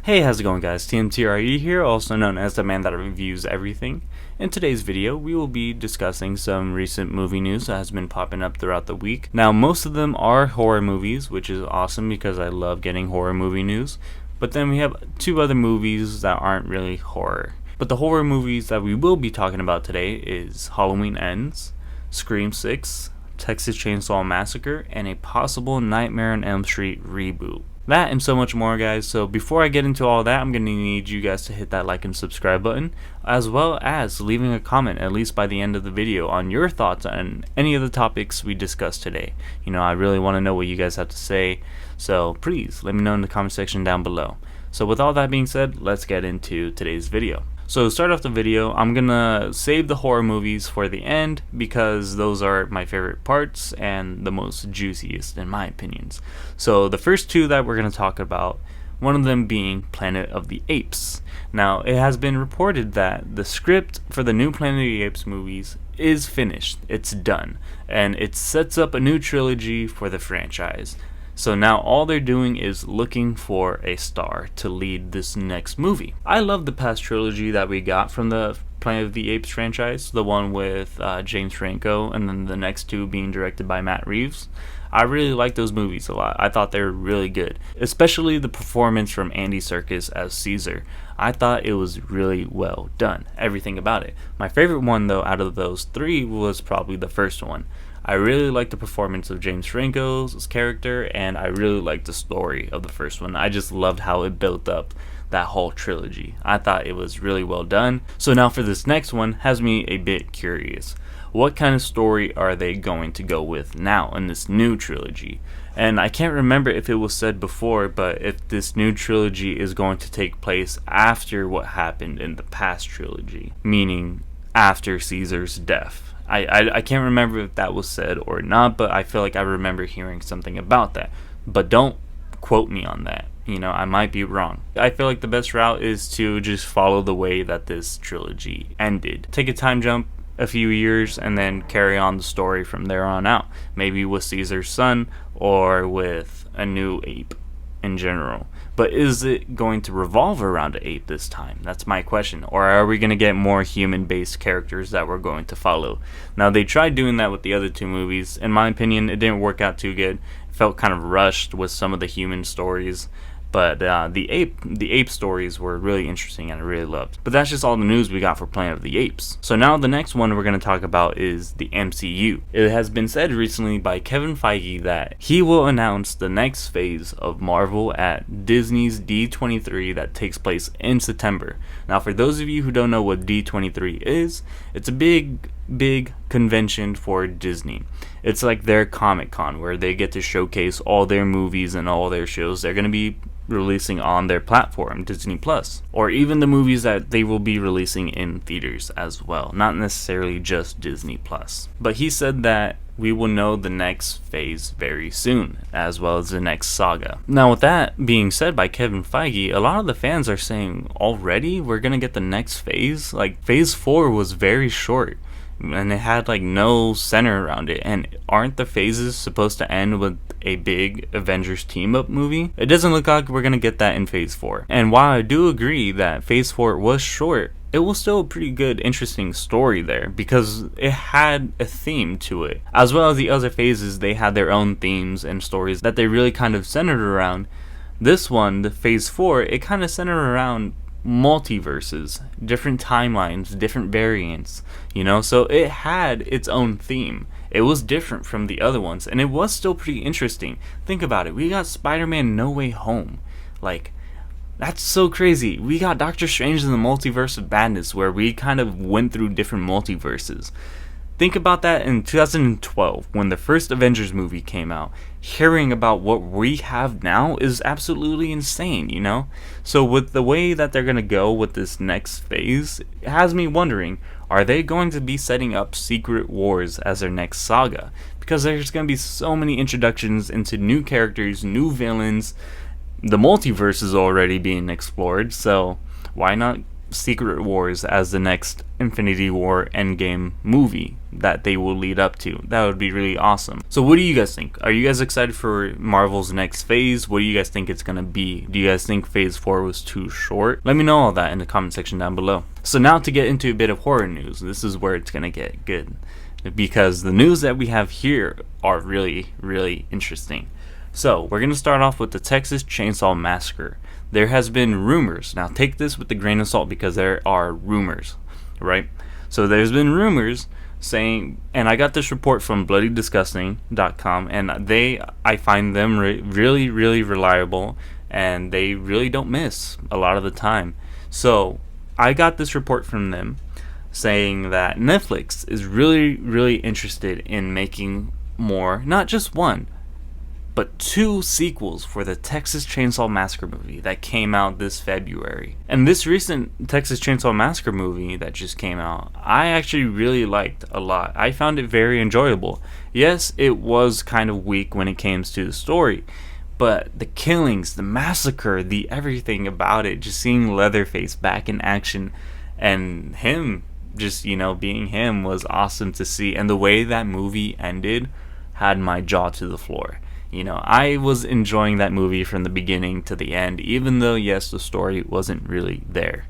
Hey, how's it going, guys? TMTRE here, also known as the man that reviews everything. In today's video, we will be discussing some recent movie news that has been popping up throughout the week. Now, most of them are horror movies, which is awesome because I love getting horror movie news. But then we have two other movies that aren't really horror. But the horror movies that we will be talking about today is Halloween Ends, Scream 6, Texas Chainsaw Massacre, and a possible Nightmare on Elm Street reboot. That and so much more, guys. So before I get into all that, I'm going to need you guys to hit that like and subscribe button, as well as leaving a comment at least by the end of the video on your thoughts on any of the topics we discussed today. I really want to know what you guys have to say, so please let me know in the comment section down below. So with all that being said, let's get into today's video. So to start off the video, I'm gonna save the horror movies for the end because those are my favorite parts and the most juiciest in my opinions. So the first two that we're gonna talk about, one of them being Planet of the Apes. Now, it has been reported that the script for the new Planet of the Apes movies is finished. It's done, and it sets up a new trilogy for the franchise. So now all they're doing is looking for a star to lead this next movie. I love the past trilogy that we got from the Planet of the Apes franchise, the one with James Franco, and then the next two being directed by Matt Reeves. I really like those movies a lot. I thought they were really good, especially the performance from Andy Serkis as Caesar. I thought it was really well done, everything about it. My favorite one, though, out of those three was probably the first one. I really liked the performance of James Franco's character, and I really liked the story of the first one. I just loved how it built up that whole trilogy. I thought it was really well done. So now for this next one has me a bit curious. What kind of story are they going to go with now in this new trilogy? And I can't remember if it was said before, but if this new trilogy is going to take place after what happened in the past trilogy, meaning after Caesar's death. I can't remember if that was said or not, but I feel like I remember hearing something about that. But don't quote me on that. I might be wrong. I feel like the best route is to just follow the way that this trilogy ended. Take a time jump a few years and then carry on the story from there on out. Maybe with Caesar's son or with a new ape in general. But is it going to revolve around an ape this time? That's my question. Or are we going to get more human-based characters that we're going to follow? Now, they tried doing that with the other two movies. In my opinion, it didn't work out too good. It felt kind of rushed with some of the human stories. But the ape stories were really interesting and I really loved. But that's just all the news we got for Planet of the Apes. So now the next one we're going to talk about is the MCU. It has been said recently by Kevin Feige that he will announce the next phase of Marvel at Disney's D23 that takes place in September. Now, for those of you who don't know what D23 is, it's a big convention for Disney. It's like their Comic-Con where they get to showcase all their movies and all their shows they're going to be releasing on their platform, Disney Plus, or even the movies that they will be releasing in theaters as well, not necessarily just Disney Plus. But he said that we will know the next phase very soon, as well as the next saga. Now, with that being said by Kevin Feige, a lot of the fans are saying, already we're gonna get the next phase? Like, phase 4 was very short and it had like no center around it, and aren't the phases supposed to end with a big Avengers team up movie? It doesn't look like we're gonna get that in phase 4. And while I do agree that phase 4 was short, it was still a pretty good, interesting story there because it had a theme to it. As well as the other phases, they had their own themes and stories that they really kind of centered around. This one, the phase 4, it kind of centered around multiverses, different timelines, different variants, so it had its own theme. It was different from the other ones, and it was still pretty interesting. Think about it. We got Spider-Man No Way Home. Like, that's so crazy. We got Doctor Strange in the Multiverse of Madness, where we kind of went through different multiverses. Think about that in 2012, when the first Avengers movie came out. Hearing about what we have now is absolutely insane, So with the way that they're going to go with this next phase, it has me wondering, are they going to be setting up Secret Wars as their next saga? Because there's going to be so many introductions into new characters, new villains. The multiverse is already being explored, so why not Secret Wars as the next Infinity War Endgame movie that they will lead up to. That would be really awesome. So what do you guys think? Are you guys excited for Marvel's next phase? What do you guys think it's gonna be? Do you guys think phase 4 was too short? Let me know all that in the comment section down below. So now to get into a bit of horror news. This is where it's gonna get good, because the news that we have here are really, really interesting. So we're gonna start off with the Texas Chainsaw Massacre. There has been rumors. Now take this with a grain of salt because there are rumors, right? So there's been rumors saying, and I got this report from bloodydisgusting.com, and I find them really, really reliable, and they really don't miss a lot of the time. So I got this report from them saying that Netflix is really, really interested in making more, not just one, but 2 sequels for the Texas Chainsaw Massacre movie that came out this February. And this recent Texas Chainsaw Massacre movie that just came out, I actually really liked a lot. I found it very enjoyable. Yes, it was kind of weak when it came to the story, but the killings, the massacre, the everything about it, just seeing Leatherface back in action and him just, being him was awesome to see. And the way that movie ended had my jaw to the floor. I was enjoying that movie from the beginning to the end, even though, yes, the story wasn't really there.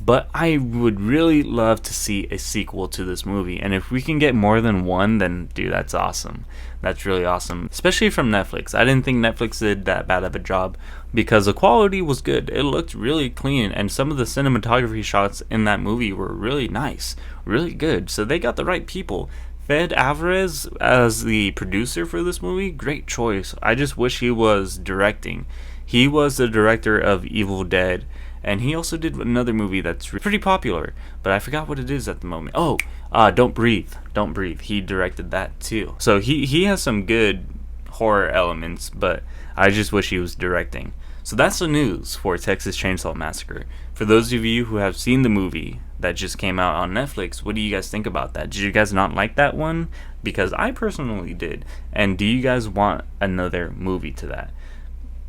But I would really love to see a sequel to this movie. And if we can get more than one, then, dude, that's awesome. That's really awesome. Especially from Netflix. I didn't think Netflix did that bad of a job because the quality was good. It looked really clean. And some of the cinematography shots in that movie were really nice. Really good. So they got the right people. Fed Alvarez as the producer for this movie, great choice. I just wish he was directing. He was the director of Evil Dead, and he also did another movie that's pretty popular, but I forgot what it is at the moment. Don't Breathe. Don't Breathe. He directed that too. So he has some good horror elements, but I just wish he was directing. So that's the news for Texas Chainsaw Massacre. For those of you who have seen the movie that just came out on Netflix, what do you guys think about that? Did you guys not like that one? Because I personally did. And do you guys want another movie to that?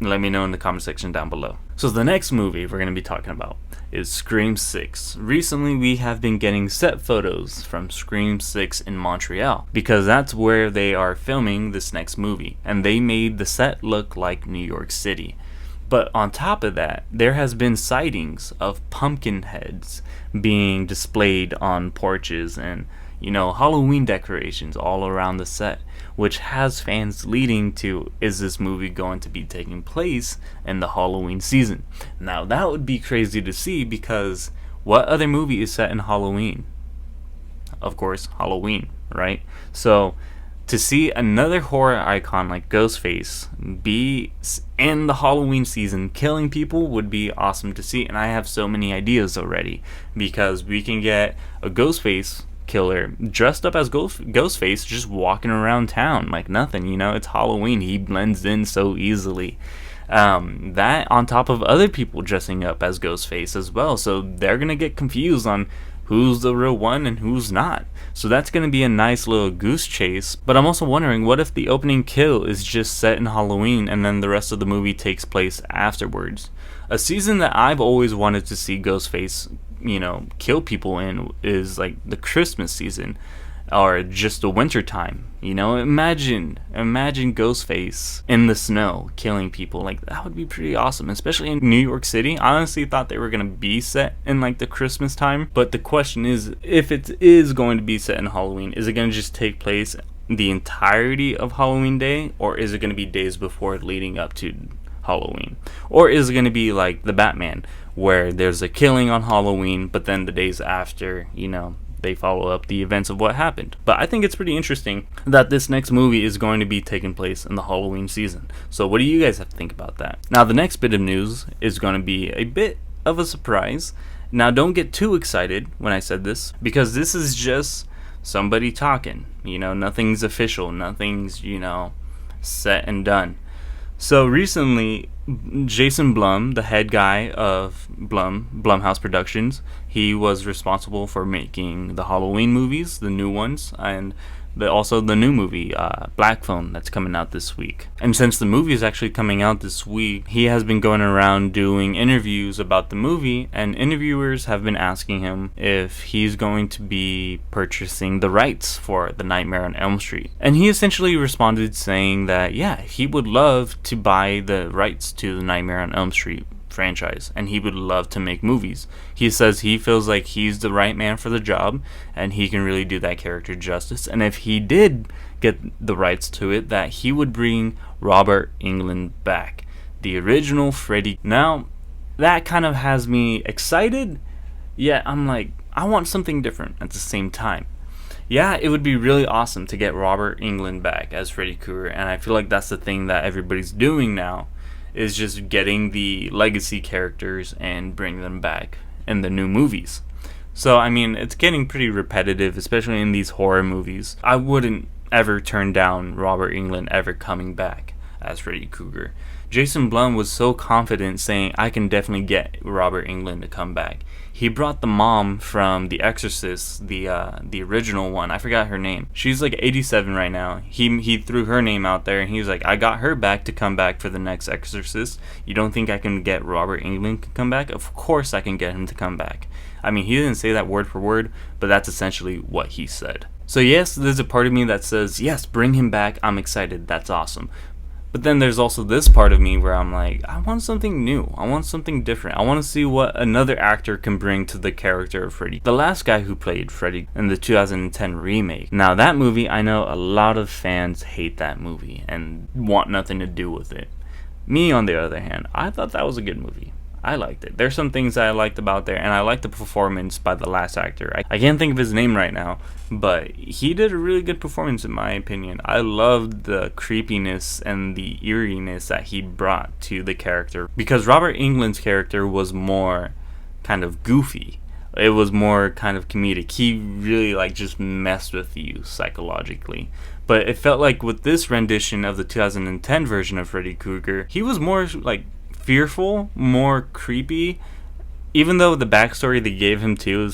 Let me know in the comment section down below. So the next movie we're going to be talking about is Scream 6. Recently we have been getting set photos from Scream 6 in Montreal, because that's where they are filming this next movie. And they made the set look like New York City. But on top of that, there has been sightings of pumpkin heads being displayed on porches and, Halloween decorations all around the set, which has fans leading to, is this movie going to be taking place in the Halloween season? Now that would be crazy to see, because what other movie is set in Halloween? Of course, Halloween, right? So to see another horror icon like Ghostface be in the Halloween season killing people would be awesome to see. And I have so many ideas already, because we can get a Ghostface killer dressed up as Ghostface just walking around town like nothing. It's Halloween. He blends in so easily. That on top of other people dressing up as Ghostface as well. So they're going to get confused on who's the real one and who's not. So that's going to be a nice little goose chase. But I'm also wondering, what if the opening kill is just set in Halloween and then the rest of the movie takes place afterwards? A season that I've always wanted to see Ghostface, kill people in is like the Christmas season, or just the winter time. Imagine Ghostface in the snow killing people. Like, that would be pretty awesome, especially in New York City. I honestly thought they were going to be set in like the Christmas time, but the question is, if it is going to be set in Halloween, is it going to just take place the entirety of Halloween Day, or is it going to be days before leading up to Halloween? Or is it going to be like the Batman, where there's a killing on Halloween, but then the days after, they follow up the events of what happened? But I think it's pretty interesting that this next movie is going to be taking place in the Halloween season. So what do you guys have to think about that? Now the next bit of news is going to be a bit of a surprise. Now don't get too excited when I said this, because this is just somebody talking. Nothing's official, nothing's, set and done. So recently, Jason Blum, the head guy of Blumhouse Productions, he was responsible for making the Halloween movies, the new ones, and Also the new movie, Black Phone, that's coming out this week. And since the movie is actually coming out this week, he has been going around doing interviews about the movie, and interviewers have been asking him if he's going to be purchasing the rights for The Nightmare on Elm Street. And he essentially responded saying that, yeah, he would love to buy the rights to The Nightmare on Elm Street franchise, and he would love to make movies. He says he feels like he's the right man for the job, and he can really do that character justice. And if he did get the rights to it, that he would bring Robert Englund back, the original Freddy. Now, that kind of has me excited, yet I'm like, I want something different at the same time. Yeah, it would be really awesome to get Robert Englund back as Freddy Krueger, and I feel like that's the thing that everybody's doing now, is just getting the legacy characters and bring them back in the new movies. So, I mean, it's getting pretty repetitive, especially in these horror movies. I wouldn't ever turn down Robert Englund ever coming back as Freddy Krueger. Jason Blum was so confident saying, I can definitely get Robert Englund to come back. He brought the mom from The Exorcist, the original one. I forgot her name. She's like 87 right now. He threw her name out there, and he was like, I got her back to come back for the next Exorcist. You don't think I can get Robert Englund to come back? Of course I can get him to come back. I mean, he didn't say that word for word, but that's essentially what he said. So yes, there's a part of me that says, yes, bring him back. I'm excited. That's awesome. But then there's also this part of me where I'm like, I want something new. I want something different. I want to see what another actor can bring to the character of Freddy. The last guy who played Freddy in the 2010 remake. Now that movie, I know a lot of fans hate that movie and want nothing to do with it. Me, on the other hand, I thought that was a good movie. I liked it. There's some things that I liked about there, and I liked the performance by the last actor. I can't think of his name right now, but he did a really good performance in my opinion. I loved the creepiness and the eeriness that he brought to the character, because Robert Englund's character was more kind of goofy. It was more kind of comedic. He really like just messed with you psychologically. But it felt like with this rendition of the 2010 version of Freddy Krueger, he was more like fearful, more creepy, even though the backstory they gave him too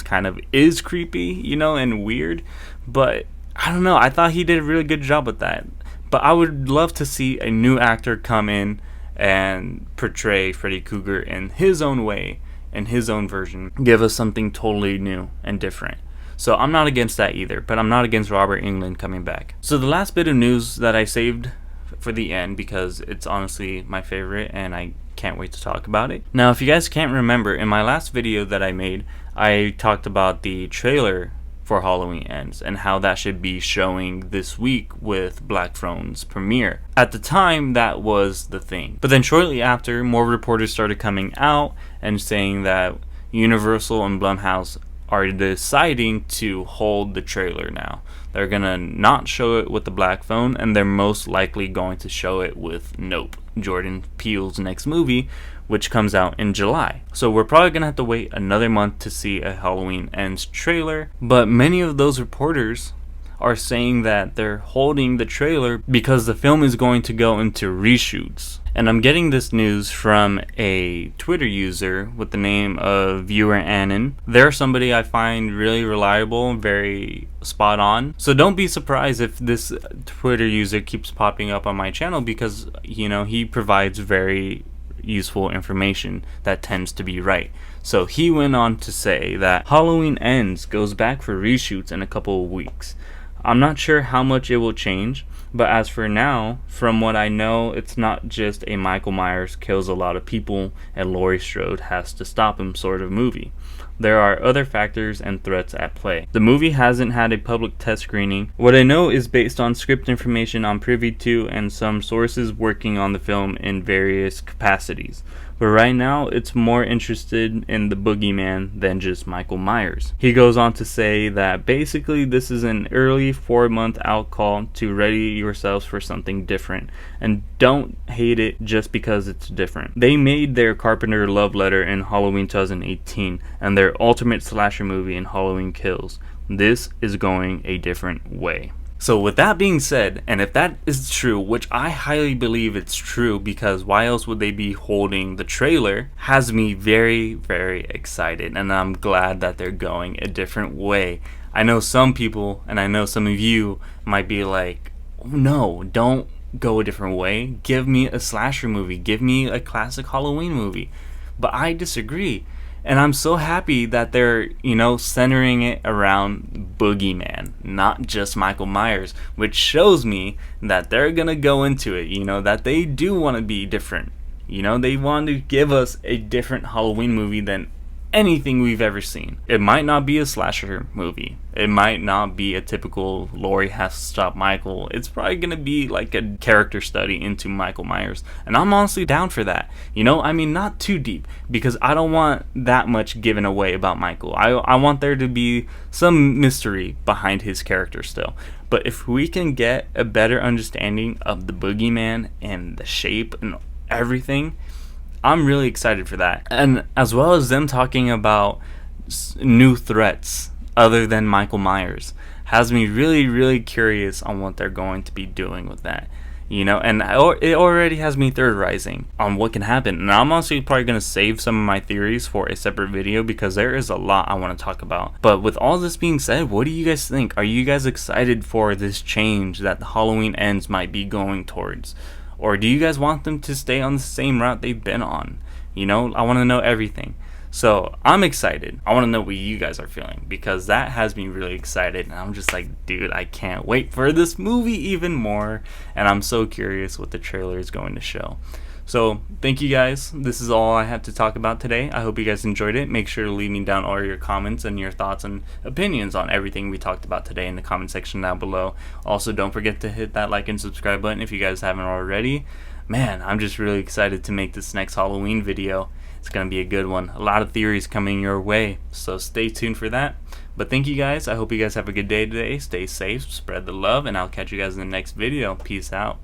is creepy, you know, and weird. But I don't know, I thought he did a really good job with that. But I would love to see a new actor come in and portray Freddy Krueger in his own way, in his own version, give us something totally new and different. So I'm not against that either, but I'm not against Robert Englund coming back. So the last bit of news that I saved for the end, because it's honestly my favorite and I can't wait to talk about it. Now, if you guys can't remember, in my last video that I made, I talked about the trailer for Halloween Ends and how that should be showing this week with Black Phone's premiere. At the time, that was the thing. But then shortly after, more reporters started coming out and saying that Universal and Blumhouse are deciding to hold the trailer now. They're gonna not show it with the Black Phone, and they're most likely going to show it with Nope, Jordan Peele's next movie, which comes out in July. So we're probably gonna have to wait another month to see a Halloween Ends trailer, but many of those reporters are saying that they're holding the trailer because the film is going to go into reshoots. And I'm getting this news from a Twitter user with the name of Viewer Annan. They're somebody I find really reliable, very spot on. So don't be surprised if this Twitter user keeps popping up on my channel, because, you know, he provides very useful information that tends to be right. So he went on to say that Halloween Ends goes back for reshoots in a couple of weeks. I'm not sure how much it will change, but as for now, from what I know, it's not just a Michael Myers kills a lot of people and Laurie Strode has to stop him sort of movie. There are other factors and threats at play. The movie hasn't had a public test screening. What I know is based on script information I'm privy to and some sources working on the film in various capacities. But right now, it's more interested in the boogeyman than just Michael Myers. He goes on to say that basically this is an early 4-month out call to ready yourselves for something different, and don't hate it just because it's different. They made their Carpenter love letter in Halloween 2018 and their ultimate slasher movie in Halloween Kills. This is going a different way. So with that being said, and if that is true, which I highly believe it's true, because why else would they be holding the trailer, has me very, very excited, and I'm glad that they're going a different way. I know some people, and I know some of you might be like, no, don't go a different way. Give me a slasher movie. Give me a classic Halloween movie. But I disagree. And I'm so happy that they're, centering it around Boogeyman, not just Michael Myers, which shows me that they're going to go into it, that they do want to be different. They want to give us a different Halloween movie than anything we've ever seen. It might not be a slasher movie. It might not be a typical Laurie has to stop Michael. It's probably going to be like a character study into Michael Myers. And I'm honestly down for that. Not too deep, because I don't want that much given away about Michael. I want there to be some mystery behind his character still. But if we can get a better understanding of the Boogeyman and the shape and everything, I'm really excited for that. And as well as them talking about new threats other than Michael Myers has me really, really curious on what they're going to be doing with that. And it already has me theorizing on what can happen. And I'm honestly probably going to save some of my theories for a separate video, because there is a lot I want to talk about. But with all this being said, what do you guys think? Are you guys excited for this change that the Halloween Ends might be going towards? Or do you guys want them to stay on the same route they've been on? I want to know everything. So I'm excited. I want to know what you guys are feeling, because that has me really excited. And I'm just like, dude, I can't wait for this movie even more. And I'm so curious what the trailer is going to show. So thank you guys. This is all I have to talk about today. I hope you guys enjoyed it. Make sure to leave me down all your comments and your thoughts and opinions on everything we talked about today in the comment section down below. Also, don't forget to hit that like and subscribe button if you guys haven't already. Man, I'm just really excited to make this next Halloween video. It's going to be a good one. A lot of theories coming your way, so stay tuned for that. But thank you guys. I hope you guys have a good day today. Stay safe, spread the love, and I'll catch you guys in the next video. Peace out.